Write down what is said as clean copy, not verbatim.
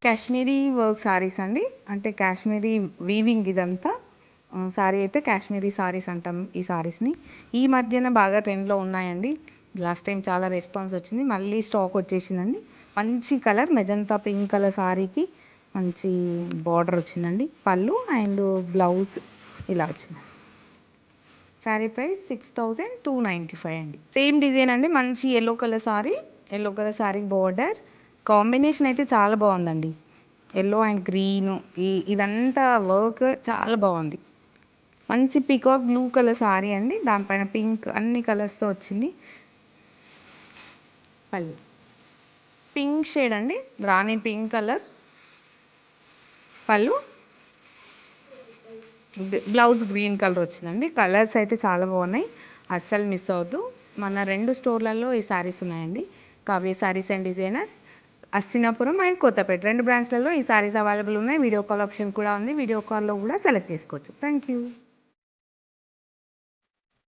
Kashmiri work saris అండి. అంటే Kashmiri weaving ఇదంతా. సారీ అయితే కాశ్మీరీ సారీస్ అంటాం ఈ సారీస్ని. ఈ మధ్యన బాగా ట్రెండ్లో ఉన్నాయండి. లాస్ట్ టైం చాలా రెస్పాన్స్ వచ్చింది, మళ్ళీ స్టాక్ వచ్చేసిందండి. మంచి కలర్ మెజంతా పింక్ కలర్ సారీకి మంచి బార్డర్ వచ్చిందండి. పళ్ళు అండ్ బ్లౌజ్ ఇలా వచ్చింది. శారీ ప్రైస్ 6295 అండి. సేమ్ డిజైన్ అండి, మంచి yellow colour sorry. Yellow colour sorry border combination అయితే చాలా బాగుందండి. ఎల్లో అండ్ గ్రీన్ ఇదంతా వర్క్ చాలా బాగుంది. మంచి పికాక్ బ్లూ కలర్ సారీ అండి, దానిపైన పింక్ అన్ని కలర్స్తో వచ్చింది. పళ్ళు పింక్ షేడ్ అండి, రాణి పింక్ కలర్. పళ్ళు బ్లౌజ్ గ్రీన్ కలర్ వచ్చిందండి. కలర్స్ అయితే చాలా బాగున్నాయి, అస్సలు మిస్ అవ్వద్దు. మన 2 స్టోర్లలో ఈ శారీస్ ఉన్నాయండి, Kavya saris and designers, Hastinapuram and Kothapet 2 బ్రాంచ్లలో ఈ శారీస్ అవైలబుల్ ఉన్నాయి. వీడియో కాల్ ఆప్షన్ కూడా ఉంది, వీడియో కాల్లో కూడా సెలెక్ట్ చేసుకోవచ్చు. Thank you.